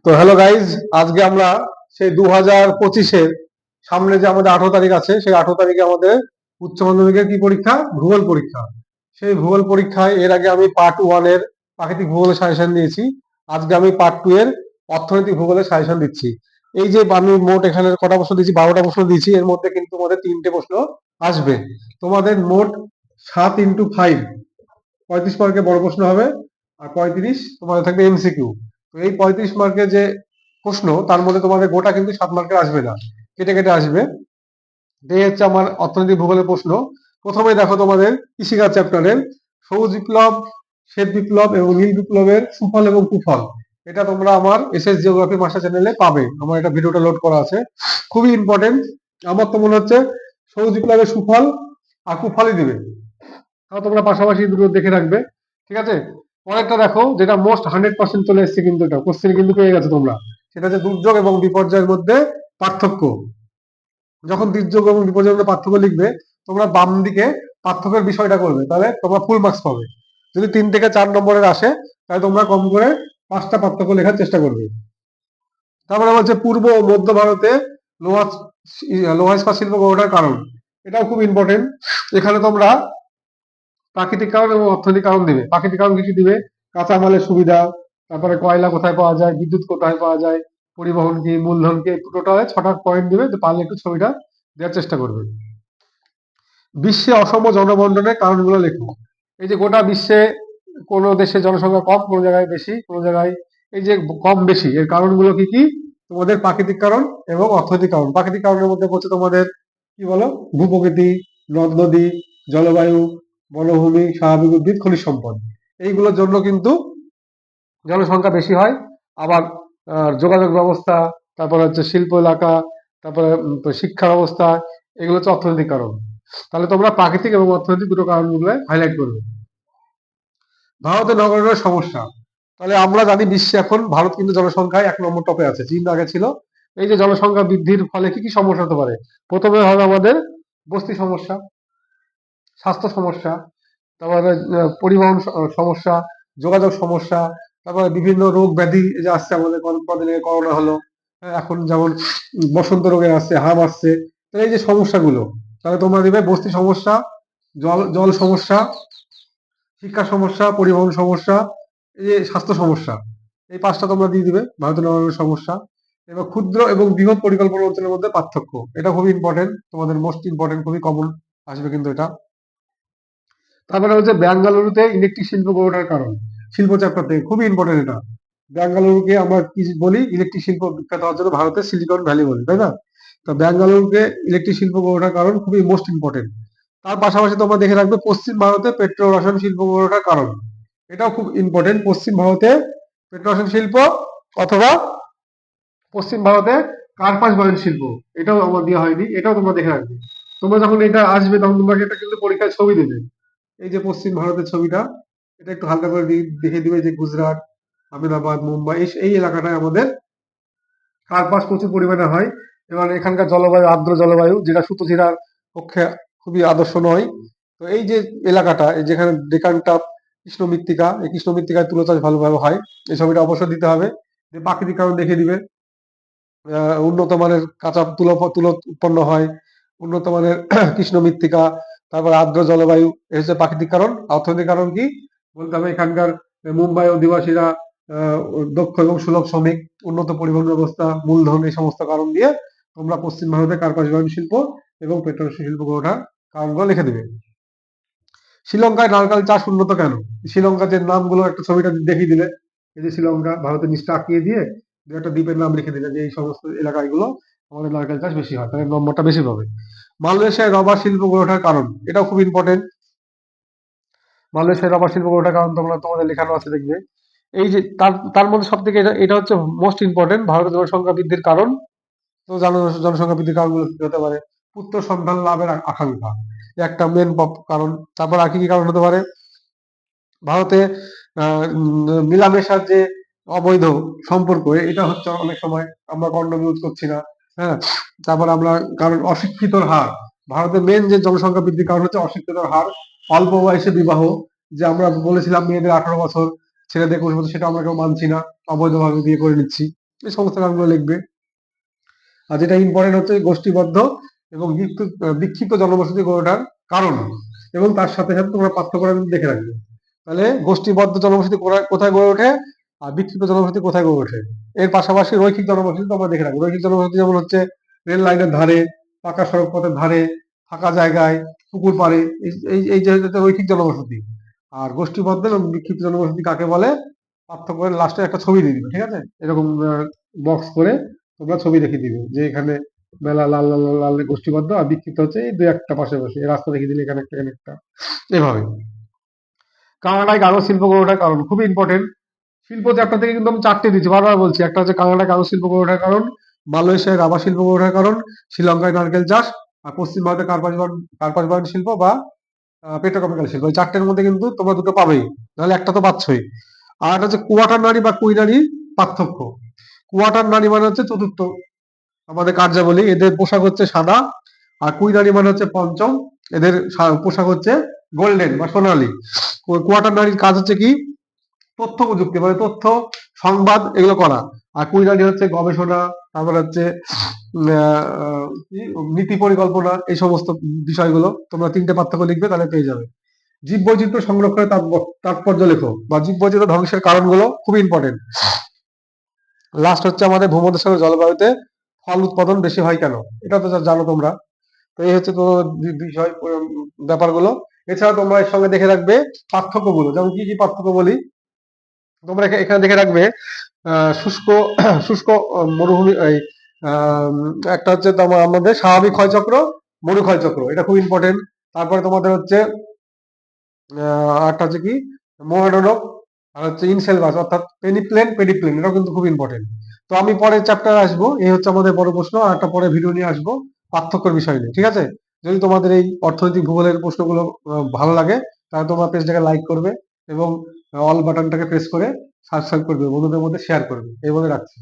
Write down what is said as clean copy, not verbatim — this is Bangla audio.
তো হ্যালো গাইজ, আজকে আমরা সেই 2025-এর সামনে যে আমাদের 18 তারিখ আছে, সেই 18 তারিখে আমাদের উচ্চ মাধ্যমিকের কি পরীক্ষা? ভূগোল পরীক্ষা। সেই ভূগোল পরীক্ষায় এর আগে আমি পার্ট 1-এর প্রাকৃতিক ভূগোলের সাজেশন দিয়েছি। আজকে আমি পার্ট 2-এর অর্থনৈতিক ভূগোলের সাজেশন দিচ্ছি। এই যে আমি মোট এখানে কটা প্রশ্ন দিয়েছি, 12টা প্রশ্ন দিয়েছি। এর মধ্যে কিন্তু তোমাদের 3টে প্রশ্ন আসবে। তোমাদের মোট 7 × 5 35 মার্কের বড় প্রশ্ন হবে, আর 35 তোমাদের থাকবে এমসিকিউ। তো এই 35 মার্কের যে প্রশ্ন, তার মধ্যে তোমাদের গোটা কিন্তু 7 মার্কের আসবে না, কেটে কেটে আসবে। এই হচ্ছে আমার অর্থনৈতিক ভূগোলের প্রশ্ন। প্রথমে দেখো তোমাদের কৃষিকাজ চ্যাপ্টারের সবুজ বিপ্লব, শ্বেত বিপ্লব এবং নীল বিপ্লবের সুফল এবং কুফল। এটা তোমরা আমার এসএস জিওগ্রাফি মাস্টার চ্যানেলে পাবে, আমার এটা ভিডিওটা লোড করা আছে। খুবই ইম্পর্টেন্ট। আমার তো মনে হচ্ছে সবুজ বিপ্লবের সুফল আর কুফলই দিবে, তাও তোমরা পাশাপাশি দুটো দেখে রাখবে, ঠিক আছে? পরেরটা দেখো, যেটা মোস্ট 100% চলে এসছে, কিন্তু এটা কোশ্চেন কিন্তু পেয়ে গেছো তোমরা। সেটা হচ্ছে দুর্যোগ এবং বিপর্যয়ের মধ্যে পার্থক্য। যখন দুর্যোগ এবং বিপর্যয়ের মধ্যে পার্থক্য লিখবে, তোমরা বাম দিকে পার্থক্যের বিষয়টা করবে, তাহলে তোমরা ফুল মার্কস পাবে। যদি 3 থেকে 4 নম্বরের আসে, তাহলে তোমরা কম করে 5টা পার্থক্য লেখার চেষ্টা করবে। তারপরে বলছে পূর্ব ও মধ্য ভারতে লোহা লোহা ইস্পাত শিল্প গড়ে ওঠার কারণ। এটাও খুব ইম্পর্টেন্ট। এখানে তোমরা প্রাকৃতিক কারণ এবং অর্থনৈতিক কারণ দিবে। প্রাকৃতিক কারণ কি কি দিবে? কাঁচামালের সুবিধা, তারপরে কয়লা কোথায় পাওয়া যায়, বিদ্যুৎ কোথায় পাওয়া যায়, পরিবহন কি, মূলধন কি, টোটালে 6টা পয়েন্ট দিবে। তো পারলে একটু ছবিটা দেওয়ার চেষ্টা করবে। বিশ্বে অসম জনবন্টনের কারণগুলো লেখো। এই যে গোটা বিশ্বে কোন দেশে জনসংখ্যা কম, কোন জায়গায় বেশি, কোন জায়গায় এই যে কম বেশি, এর কারণগুলো কি কি? তোমাদের প্রাকৃতিক কারণ এবং অর্থনৈতিক কারণ। প্রাকৃতিক কারণের মধ্যে পড়ছে তোমাদের কি বলো, ভূপ্রকৃতি, নদ নদী, জলবায়ু, বনভূমি, স্বাভাবিক উদ্ভিদ, খনিজ সম্পদ। এইগুলোর জন্য কিন্তু জনসংখ্যা বেশি হয়। আবার যোগাযোগ ব্যবস্থা, তারপরে হচ্ছে শিল্প এলাকা, তারপরে শিক্ষা ব্যবস্থা, এগুলো হচ্ছে অর্থনৈতিক কারণ। তাহলে তোমরা প্রাকৃতিক এবং অর্থনৈতিক দুটো কারণগুলো হাইলাইট করবে। ভারতের নগরের সমস্যা। তাহলে আমরা জানি বিশ্বে এখন ভারত কিন্তু জনসংখ্যায় 1 নম্বর টপে আছে, চীন আগে ছিল। এই যে জনসংখ্যা বৃদ্ধির ফলে কি কি সমস্যা হতে পারে? প্রথমে হবে আমাদের বস্তি সমস্যা, স্বাস্থ্য সমস্যা, তারপরে পরিবহন সমস্যা, যোগাযোগ সমস্যা, তারপরে বিভিন্ন রোগ ব্যাধি যে আসছে আমাদের, কদিন আগে করোনা হলো, এখন যেমন বসন্ত রোগের আসছে, হাম আসছে। তো এই যে সমস্যাগুলো, তাহলে তোমরা দিবে বস্তি সমস্যা, জল জল সমস্যা, শিক্ষা সমস্যা, পরিবহন সমস্যা, এই যে স্বাস্থ্য সমস্যা। এই 5টা তোমরা দিয়ে দিবে ভারতের নগরের সমস্যা। এবার ক্ষুদ্র এবং বৃহৎ পরিকল্পনা অঞ্চলের মধ্যে পার্থক্য। এটা খুবই ইম্পর্টেন্ট, তোমাদের মোস্ট ইম্পর্টেন্ট, খুবই কমন আসবে কিন্তু এটা। তারপরে হচ্ছে বেঙ্গালুরুতে ইলেকট্রিক শিল্প গড়ে ওঠার কারণ। শিল্প চ্যাপ্টার থেকে খুবই ইম্পর্টেন্ট এটা। বেঙ্গালুরুকে আমরা কি বলি? ইলেকট্রিক শিল্প বিখ্যাত হওয়ার জন্য ভারতের সিলিকন ভ্যালি বলি, তাই না? তো বেঙ্গালুরুকে ইলেকট্রিক শিল্প গড়ে ওঠার কারণ খুবই মোস্ট ইম্পর্টেন্ট। তার পাশাপাশি তোমরা দেখে রাখবে পশ্চিম ভারতে পেট্রো রসায়ন শিল্প গড়ে ওঠার কারণ। এটাও খুব ইম্পর্টেন্ট। পশ্চিম ভারতে পেট্রো রসায়ন শিল্প, অথবা পশ্চিম ভারতে কার্পাস বয়ন শিল্প। এটাও আমার দেওয়া হয়নি, এটাও তোমরা দেখে রাখবে। তোমরা যখন এটা আসবে, তখন তোমাকে এটা কিন্তু পরীক্ষায় ছবি দেবে। এই যে পশ্চিম ভারতের ছবিটা, এটা একটু হালকা করে দেখে দিবে যে গুজরাট, আহমেদাবাদ, মুম্বাই, এই এলাকাটায় আমাদের কার্পাস প্রচুর পরিমাণে হয়। এবং এখানকার জলবায়ু আর্দ্র জলবায়ু, যেটা সুতোছিরার পক্ষে খুবই আদর্শ নয়। তো এই যে এলাকাটা, এই যেখানে ডেকান টাপ, কৃষ্ণ মৃত্তিকা, এই কৃষ্ণ মৃত্তিকায় তুলো চাষ ভালোভাবে হয়। এই ছবিটা অবশ্যই দিতে হবে। যে প্রাকৃতিক কারণ দেখে দিবে, উন্নত মানের কাঁচা তুলো তুলো উৎপন্ন হয়, উন্নত মানের কৃষ্ণ মৃত্তিকা, তারপর আর্দ্র জলবায়ু, এই হচ্ছে প্রাকৃতিক কারণ। অর্থনৈতিক কারণ কি বলতে হবে? এখানকার মুম্বাই অধিবাসীরা আহ, দক্ষ এবং সুলভ শ্রমিক, উন্নত পরিবহন ব্যবস্থা, মূলধন, এই সমস্ত কারণ দিয়ে তোমরা পশ্চিম ভারতে কার্পাস বয়ন শিল্প এবং পেট্রোল শিল্প গড়ে ওঠার কারণগুলো লিখে দিবে। শ্রীলঙ্কায় নারকেল চাষ উন্নত কেন? শ্রীলঙ্কার যে নামগুলো একটা ছবিটা দেখিয়ে দিলে, এই যে শ্রীলঙ্কা, ভারতের নিচটা আঁকিয়ে দিয়ে একটা দ্বীপের নাম লিখে দিলে, যে এই সমস্ত এলাকাগুলো আমাদের নারকেল চাষ বেশি হয়, তাহলে নম্বরটা বেশি পাবে। মালয়েশিয়ায় রবার শিল্প গড়ে ওঠার কারণ। এটাও খুব ইম্পর্টেন্ট। মালয়েশিয়ায় রবার শিল্প গড়ে ওঠার কারণ তোমাদের লেখানো আছে, দেখবে। এই যে তার তার মধ্যে সব থেকে এটা এটা হচ্ছে মোস্ট ইম্পর্টেন্ট, ভারতের জনসংখ্যা বৃদ্ধির কারণ। তো জানো জনসংখ্যা বৃদ্ধির কারণগুলো কি হতে পারে? পুত্র সন্তান লাভের আকাঙ্ক্ষা, একটা মেন কারণ। তারপর আর কি কি কারণ হতে পারে? ভারতে মেলামেশার যে অবৈধ সম্পর্ক, এটা হচ্ছে অনেক সময় আমরা কন্ডম ইউজ করছি না, হ্যাঁ। তারপর আমরা, কারণ অশিক্ষিতর হার, ভারতের মেন যে জনসংখ্যা বৃদ্ধির কারণ হচ্ছে অশিক্ষিতর হার, অল্প বয়সে বিবাহ। যে আমরা বলেছিলাম মেয়েদের 18 বছর, ছেলেদের কোষ সেটা আমরা কেউ মানছি না, অবৈধভাবে বিয়ে করে নিচ্ছি, এই সমস্ত কারণগুলো লিখবে। আর যেটা ইম্পর্টেন্ট হচ্ছে গোষ্ঠীবদ্ধ এবং বিক্ষিপ্ত জনবসতি গড়ে ওঠার কারণ, এবং তার সাথে সাথে তোমরা পার্থক্য কিন্তু দেখে রাখবে। তাহলে গোষ্ঠীবদ্ধ জনবসতি কোথায় গড়ে ওঠে আর বিক্ষিপ্ত জনবসতি কোথায় গড়ে ওঠে। এর পাশাপাশি রৈখিক জনবসতি তোমরা দেখে রাখবে। রৈখিক জনবসতি যেমন হচ্ছে রেল লাইনের ধারে, পাকা সড়ক পথের ধারে, ফাঁকা জায়গায়, পুকুর পাড়ে, এই যে হচ্ছে রৈখিক জনবসতি। আর গোষ্ঠীবদ্ধ এবং বিক্ষিপ্ত জনবসতি কাকে বলে, পার্থক্য করে লাস্টে একটা ছবি দিয়ে দিবে, ঠিক আছে, এরকম বক্স করে তোমরা ছবি দেখিয়ে দিবে যে এখানে মেলা লাল লাল লাল লাল গোষ্ঠীবদ্ধ, আর বিক্ষিপ্ত হচ্ছে এই দুই একটা পাশে বসে রাস্তা দেখিয়ে দিলে এখানে একটা এখানে একটা, এভাবে। কানাডায় কাগজ শিল্প গড়ে ওঠার কারণ খুবই ইম্পর্টেন্ট। শিল্প চ্যাপ্টার থেকে কিন্তু আমি চারটে দিচ্ছি, বারবার বলছি। একটা হচ্ছে কানাডায় কাগজ শিল্প গড়ে ওঠার কারণ, মালয়েশিয়ায় রাবার শিল্প গড়ে ওঠার কারণ, শ্রীলঙ্কায় নারকেল চাষ, আর পশ্চিম ভারতে কার্পাস বয়ন শিল্প বা পেট্রোকেমিক্যাল শিল্প। এই চারটের মধ্যে কিন্তু তোমরা দুটো পাবেই, নাহলে একটা তো পাচ্ছই। আর একটা হচ্ছে কোয়াটার নারী বা কুই নারী পার্থক্য। কোয়াটার নারী মানে হচ্ছে চতুর্থ আমাদের কার্যাবলী, এদের পোশাক হচ্ছে সাদা। আর কুই নারী মানে হচ্ছে পঞ্চম, এদের পোশাক হচ্ছে গোল্ডেন বা সোনালী। কোয়াটার নারীর কাজ হচ্ছে কি, তথ্য প্রযুক্তি মানে তথ্য সংবাদ এগুলো করা। আর কুই নারী হচ্ছে গবেষণা, তারপর হচ্ছে নীতি পরিকল্পনা, এই সমস্ত বিষয়গুলো। তোমরা তিনটে পার্থক্য লিখবে, তাহলে পেয়ে যাবে। জীববৈচিত্র্য সংরক্ষণের তাৎপর্য লেখো, বা জীববৈচিত্র্য ধ্বংসের কারণগুলো খুব ইম্পর্টেন্ট। লাস্ট হচ্ছে আমাদের ভূমধ্যসাগর জলবায়ুতে ফল উৎপাদন বেশি হয় কেন, এটা তো জানো তোমরা। তো এই হচ্ছে তো বিষয় ব্যাপারগুলো। এছাড়া তোমরা এর সঙ্গে দেখে রাখবে পার্থক্যগুলো, যেমন কি কি পার্থক্য বলি। তোমরা এখানে দেখে রাখবে শুষ্ক শুষ্ক মরুভূমি, এই আহ, একটা হচ্ছে তোমার আমাদের স্বাভাবিক ক্ষয়চক্র, মরু ক্ষয়চক্র, এটা খুব ইম্পর্টেন্ট। তারপরে তোমাদের হচ্ছে আরেকটা হচ্ছে কি মোনোডোনক, আর হচ্ছে ইনসেলভাস অর্থাৎ পেডিপ্লেন, এটাও কিন্তু খুব ইম্পর্টেন্ট। তো আমি পরের চ্যাপ্টারে আসবো, এই হচ্ছে আমাদের বড় প্রশ্ন, আর একটা পরে ভিডিও নিয়ে আসবো পার্থক্যের বিষয় নিয়ে, ঠিক আছে। যদি তোমাদের এই অর্থনৈতিক ভূগোলের প্রশ্নগুলো ভালো লাগে, তাহলে তোমার পেজটাকে লাইক করবে এবং অল বাটনটাকে প্রেস করে সাবস্ক্রাইব করবে, বন্ধুদের মধ্যে শেয়ার করবে, এই বলে রাখছি।